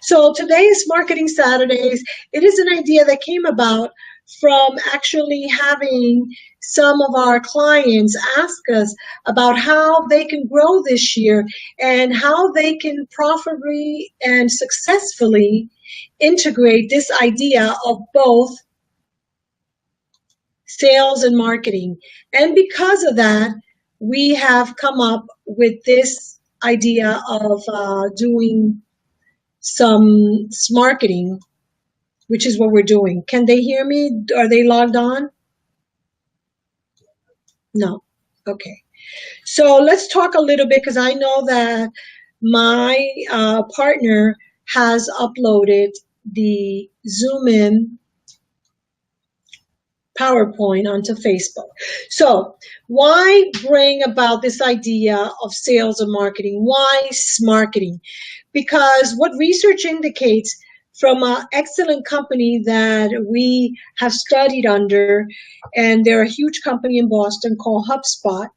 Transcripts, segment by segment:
So today is Marketing Saturdays. It is an idea that came about from actually having some of our clients ask us about how they can grow this year and how they can profitably and successfully integrate this idea of both sales and marketing. And because of that, we have come up with this idea of doing some SMarketing, which is what we're doing. Can they hear me? Are they logged on? No. Okay. So let's talk a little bit because I know that my partner has uploaded the XoomIM PowerPoint onto Facebook. So why bring about this idea of sales and marketing? Why SMarketing? Because what research indicates from an excellent company that we have studied under, and they're a huge company in Boston called HubSpot,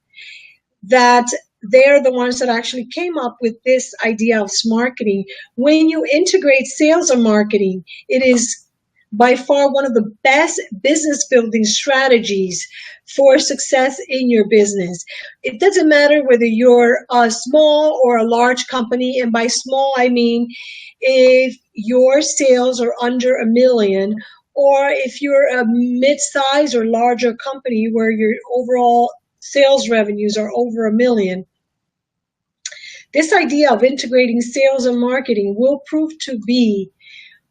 that they're the ones that actually came up with this idea of SMarketing. When you integrate sales and marketing, it is by far one of the best business building strategies for success in your business. It doesn't matter whether you're a small or a large company, and by small I mean if your sales are under $1 million, or if you're a mid-size or larger company where your overall sales revenues are over $1 million. This idea of integrating sales and marketing will prove to be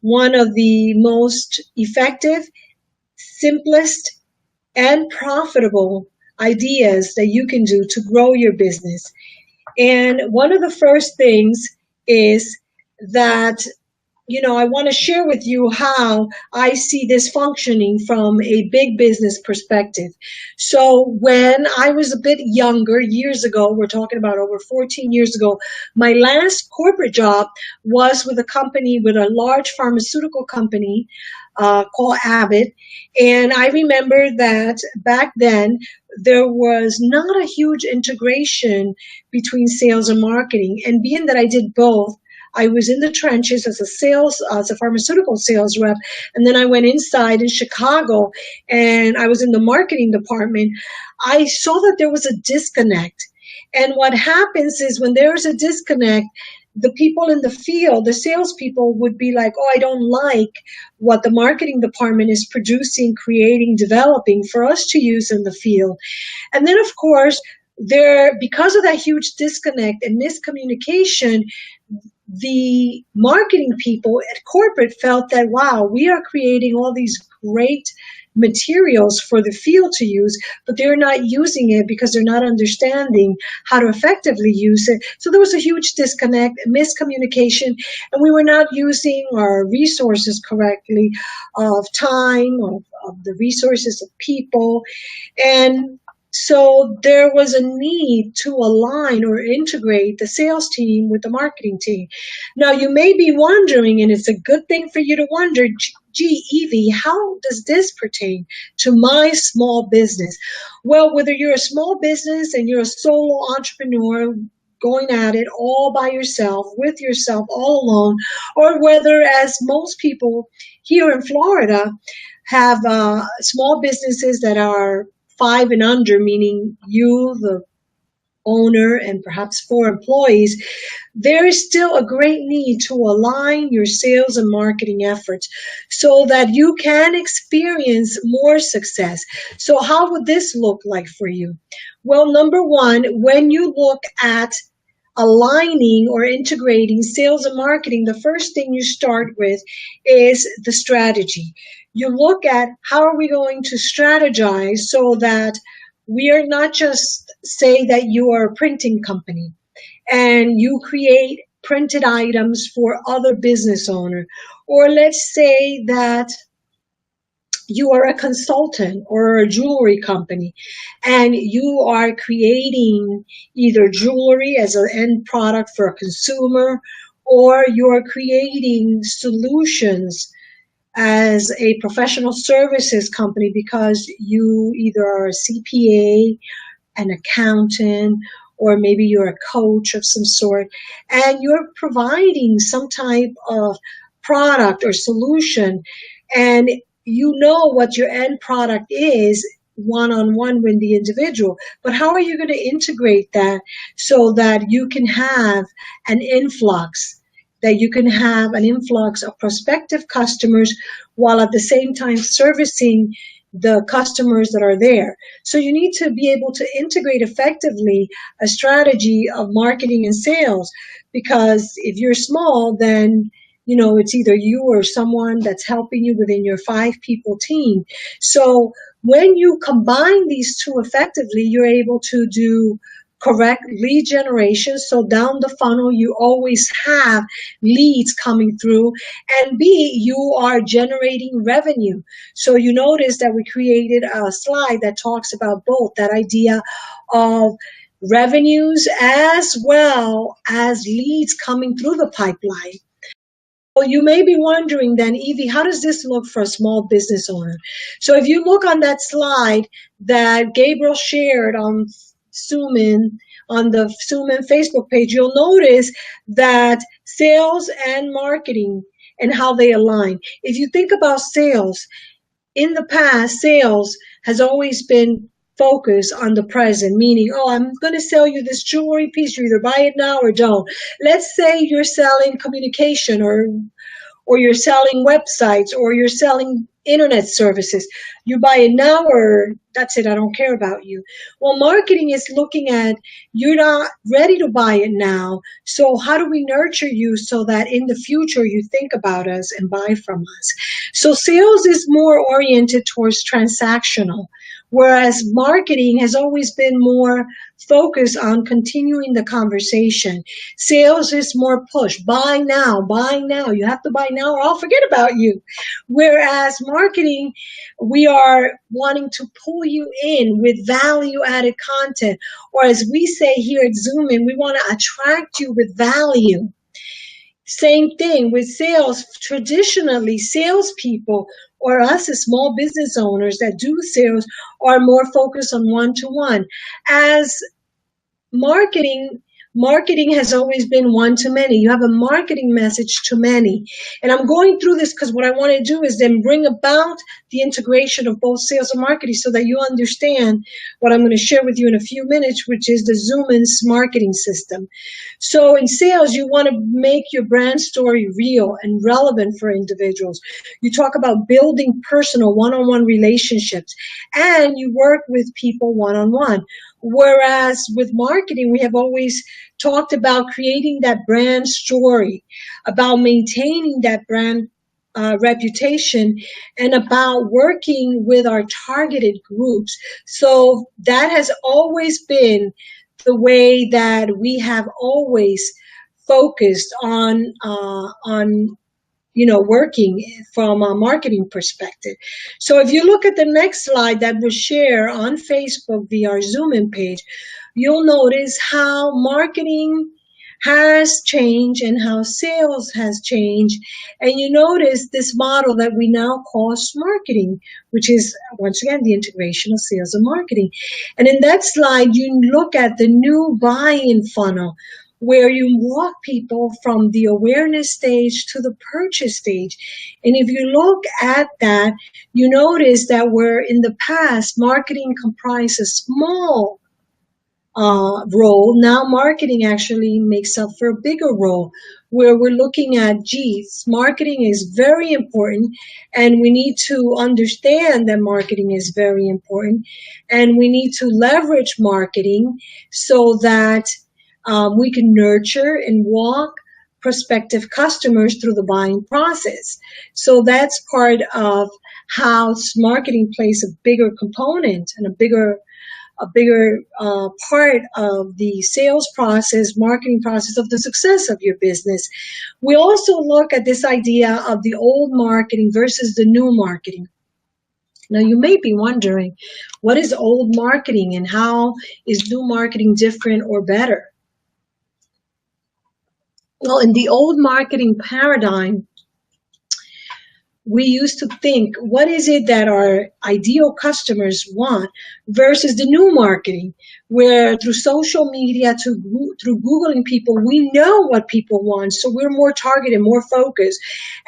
one of the most effective, simplest, and profitable ideas that you can do to grow your business. And one of the first things is that, I want to share with you how I see this functioning from a big business perspective. So when I was a bit younger, years ago, we're talking about over 14 years ago, my last corporate job was with a large pharmaceutical company called Abbott. And I remember that back then, there was not a huge integration between sales and marketing. And being that I did both, I was in the trenches as a pharmaceutical sales rep, and then I went inside in Chicago, and I was in the marketing department. I saw that there was a disconnect. And what happens is when there's a disconnect, the people in the field, the salespeople would be like, oh, I don't like what the marketing department is producing, creating, developing for us to use in the field. And then, of course, because of that huge disconnect and miscommunication, the marketing people at corporate felt that, wow, we are creating all these great materials for the field to use, but they're not using it because they're not understanding how to effectively use it. So there was a huge disconnect, miscommunication, and we were not using our resources correctly, of time, of the resources of people. And so there was a need to align or integrate the sales team with the marketing team. Now you may be wondering, and it's a good thing for you to wonder, gee, Evie, how does this pertain to my small business? Well, whether you're a small business and you're a solo entrepreneur going at it all by yourself, with yourself, all alone, or whether, as most people here in Florida, have small businesses that are 5 and under, meaning you, the owner, and perhaps 4 employees, there is still a great need to align your sales and marketing efforts so that you can experience more success. So how would this look like for you? Well, number one, when you look at aligning or integrating sales and marketing, the first thing you start with is the strategy. You look at how are we going to strategize so that we are not just say that you are a printing company and you create printed items for other business owner, or let's say that you are a consultant or a jewelry company and you are creating either jewelry as an end product for a consumer, or you're creating solutions as a professional services company because you either are a CPA, an accountant, or maybe you're a coach of some sort, and you're providing some type of product or solution, and you know what your end product is one-on-one with the individual, but how are you going to integrate that so that you can have an influx, of prospective customers while at the same time servicing the customers that are there. So you need to be able to integrate effectively a strategy of marketing and sales, because if you're small, then it's either you or someone that's helping you within your 5 people team. So when you combine these two effectively, you're able to do correct lead generation. So down the funnel, you always have leads coming through, and B, you are generating revenue. So you notice that we created a slide that talks about both that idea of revenues as well as leads coming through the pipeline. Well, you may be wondering then, Evie, how does this look for a small business owner? So if you look on that slide that Gabriel shared on XoomIM, on the XoomIM Facebook page, you'll notice that sales and marketing and how they align. If you think about sales, in the past, sales has always been focused on the present, meaning, oh, I'm going to sell you this jewelry piece. You either buy it now or don't. Let's say you're selling communication, or you're selling websites, or you're selling internet services. You buy it now or that's it, I don't care about you. Well, marketing is looking at, you're not ready to buy it now, so how do we nurture you so that in the future you think about us and buy from us? So sales is more oriented towards transactional, whereas marketing has always been more focused on continuing the conversation. Sales is more push, buy now, you have to buy now or I'll forget about you. Whereas marketing, we are wanting to pull you in with value added content, or as we say here at XoomIM, we want to attract you with value. Same thing with sales. Traditionally, salespeople or us as small business owners that do sales are more focused on one-to-one. As marketing has always been one to many. You have a marketing message to many. And I'm going through this because what I want to do is then bring about the integration of both sales and marketing so that you understand what I'm going to share with you in a few minutes, which is the XoomIM's marketing system. So in sales, you want to make your brand story real and relevant for individuals. You talk about building personal one-on-one relationships, and you work with people one-on-one. Whereas with marketing, we have always talked about creating that brand story, about maintaining that brand reputation, and about working with our targeted groups. So that has always been the way that we have always focused on working from a marketing perspective. So if you look at the next slide that was shared on Facebook via our XoomIM page, you'll notice how marketing has changed and how sales has changed. And you notice this model that we now call SMarketing, which is, once again, the integration of sales and marketing. And in that slide, you look at the new buy-in funnel, where you walk people from the awareness stage to the purchase stage. And if you look at that, you notice that where in the past, marketing comprised a small role, now marketing actually makes up for a bigger role, where we're looking at, geez, marketing is very important, and we need to understand that marketing is very important, and we need to leverage marketing so that we can nurture and walk prospective customers through the buying process. So that's part of how marketing plays a bigger component and a bigger part of the sales process, marketing process of the success of your business. We also look at this idea of the old marketing versus the new marketing. Now, you may be wondering, what is old marketing and how is new marketing different or better? Well, in the old marketing paradigm, we used to think, what is it that our ideal customers want versus the new marketing, where through social media, through Googling people, we know what people want. So we're more targeted, more focused,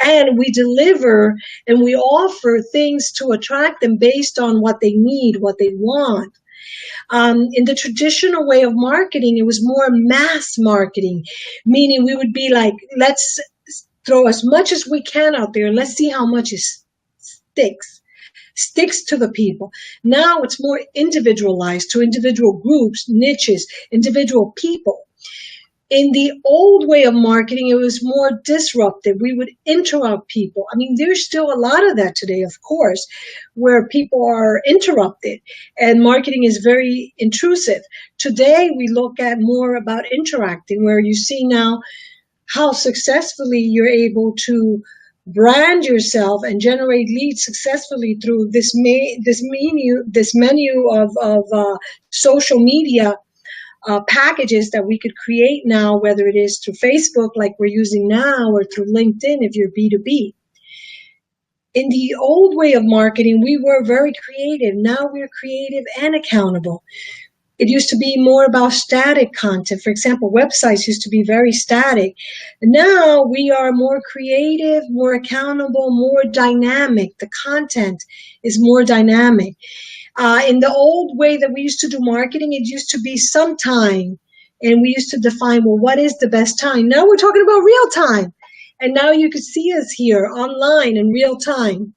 and we deliver and we offer things to attract them based on what they need, what they want. In the traditional way of marketing, it was more mass marketing, meaning we would be like, let's throw as much as we can out there. Let's see how much it sticks to the people. Now it's more individualized to individual groups, niches, individual people. In the old way of marketing, it was more disruptive. We would interrupt people. I mean, there's still a lot of that today, of course, where people are interrupted and marketing is very intrusive. Today, we look at more about interacting, where you see now how successfully you're able to brand yourself and generate leads successfully through this menu of social media packages that we could create now, whether it is through Facebook like we're using now or through LinkedIn if you're B2B. In the old way of marketing, we were very creative. Now we're creative and accountable. It used to be more about static content. For example, websites used to be very static. Now we are more creative, more accountable, more dynamic. The content is more dynamic. In the old way that we used to do marketing, it used to be some time. And we used to define, well, what is the best time? Now we're talking about real time. And now you can see us here online in real time.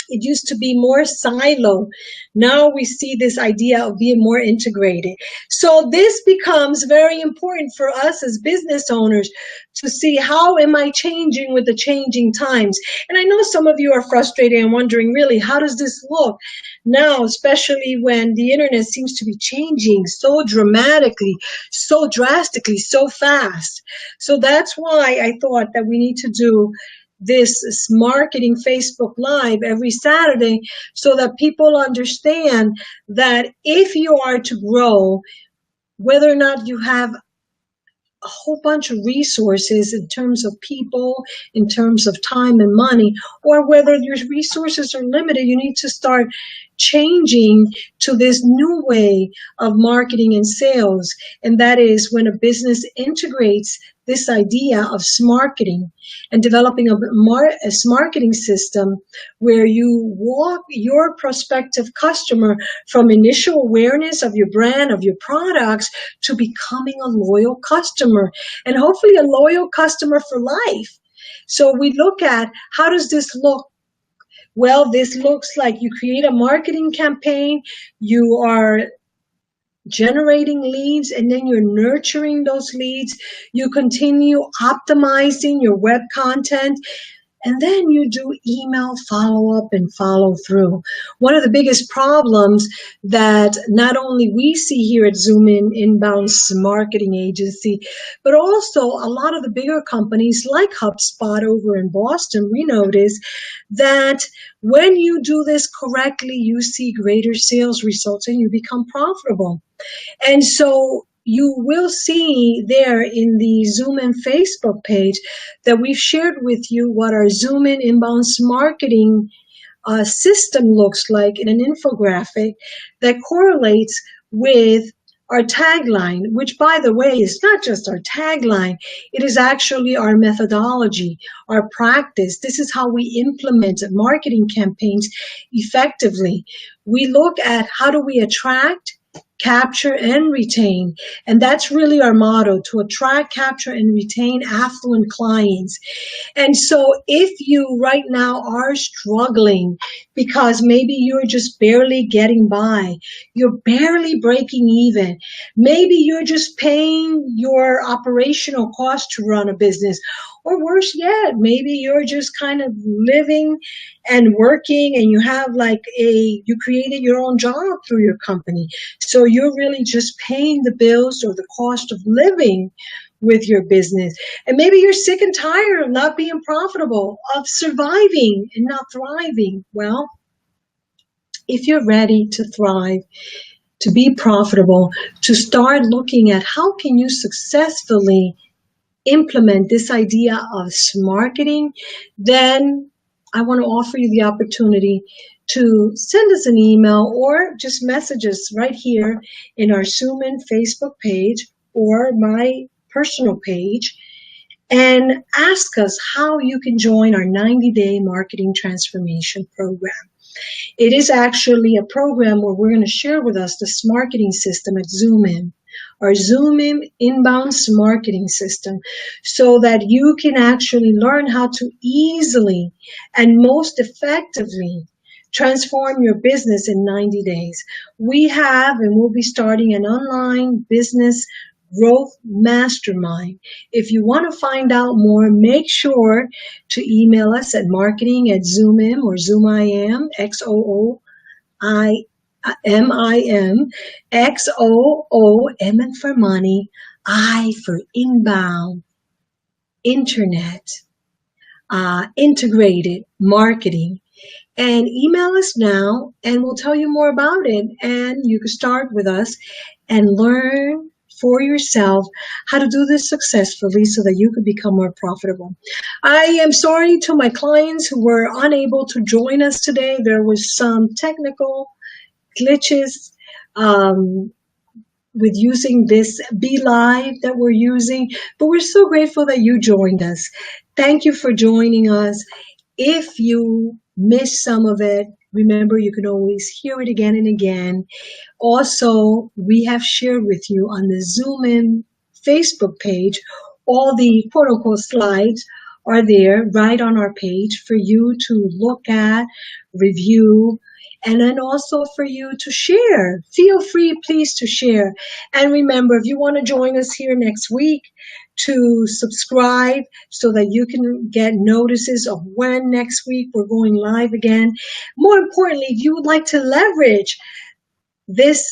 It used to be more silo. Now we see this idea of being more integrated. So this becomes very important for us as business owners to see, how am I changing with the changing times? And I know some of you are frustrated and wondering, really, how does this look now, especially when the internet seems to be changing so dramatically, so drastically, so fast. So that's why I thought that we need to do this SMarketing Facebook Live every Saturday, so that people understand that if you are to grow, whether or not you have a whole bunch of resources in terms of people, in terms of time and money, or whether your resources are limited, you need to start changing to this new way of marketing and sales. And that is when a business integrates this idea of SMarketing and developing a SMarketing system where you walk your prospective customer from initial awareness of your brand, of your products, to becoming a loyal customer, and hopefully a loyal customer for life. So we look at, how does this look? Well, this looks like you create a marketing campaign, you are generating leads, and then you're nurturing those leads. You continue optimizing your web content, and then you do email follow-up and follow-through. One of the biggest problems that not only we see here at XoomIM Inbound Marketing Agency, but also a lot of the bigger companies like HubSpot over in Boston, we notice that when you do this correctly, you see greater sales results and you become profitable. And so you will see there in the XoomIM Facebook page that we've shared with you what our XoomIM Inbound Marketing system looks like in an infographic that correlates with our tagline, which, by the way, is not just our tagline. It is actually our methodology, our practice. This is how we implement marketing campaigns effectively. We look at, how do we attract, capture, and retain. And that's really our motto, to attract, capture, and retain affluent clients. And so if you right now are struggling because maybe you're just barely getting by, you're barely breaking even, maybe you're just paying your operational cost to run a business, or worse yet, maybe you're just kind of living and working and you have you created your own job through your company. So you're really just paying the bills or the cost of living with your business. And maybe you're sick and tired of not being profitable, of surviving and not thriving. Well, if you're ready to thrive, to be profitable, to start looking at how can you successfully implement this idea of SMarketing, then I want to offer you the opportunity to send us an email or just message us right here in our XoomIM Facebook page or my personal page and ask us how you can join our 90-day marketing transformation program. It is actually a program where we're going to share with us the SMarketing system at XoomIM, our XoomIM inbound SMarketing system, so that you can actually learn how to easily and most effectively transform your business in 90 days. We have and we'll be starting an online business growth mastermind. If you want to find out more, make sure to email us at marketing@XoomIM or XoomIM, XoomIM, XoomIM for money, I for inbound, internet, integrated marketing. And email us now and we'll tell you more about it. And you can start with us and learn for yourself how to do this successfully so that you could become more profitable. I am sorry to my clients who were unable to join us today. There was some technical glitches with using this Be Live that we're using, but we're so grateful that you joined us. Thank you for joining us. If you missed some of it, remember you can always hear it again and again. Also, we have shared with you on the XoomIM Facebook page, all the quote-unquote slides are there right on our page for you to look at, review, and then also for you to share. Feel free, please, to share. And remember, if you want to join us here next week, to subscribe so that you can get notices of when next week we're going live again. More importantly, if you would like to leverage this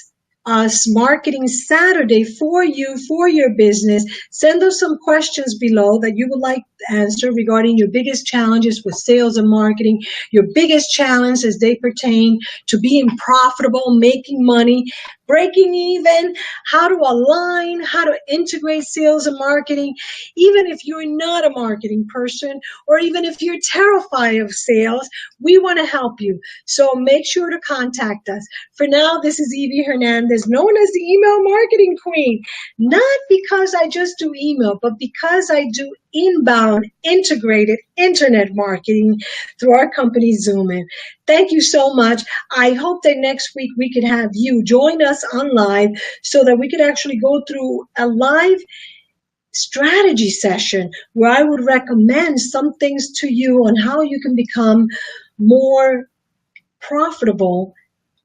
SMarketing Saturday for you, for your business, send us some questions below that you would like to answer regarding your biggest challenges with sales and marketing, your biggest challenge as they pertain to being profitable, making money, breaking even, how to align, how to integrate sales and marketing, even if you're not a marketing person, or even if you're terrified of sales, we want to help you. So make sure to contact us. For now, this is Evie Hernandez, known as the Email Marketing Queen, not because I just do email, but because I do inbound integrated internet marketing through our company XoomIM. Thank you so much. I hope that next week we could have you join us on live so that we could actually go through a live strategy session where I would recommend some things to you on how you can become more profitable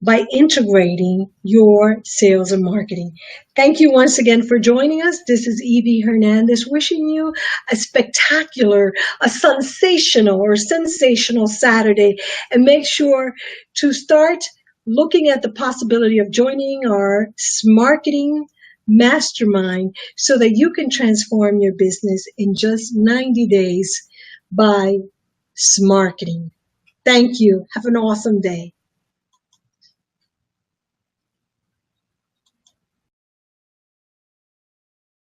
by integrating your sales and marketing. Thank you once again for joining us. This is Evie Hernandez wishing you a spectacular, a sensational Saturday. And make sure to start looking at the possibility of joining our SMarketing Mastermind so that you can transform your business in just 90 days by SMarketing. Thank you. Have an awesome day.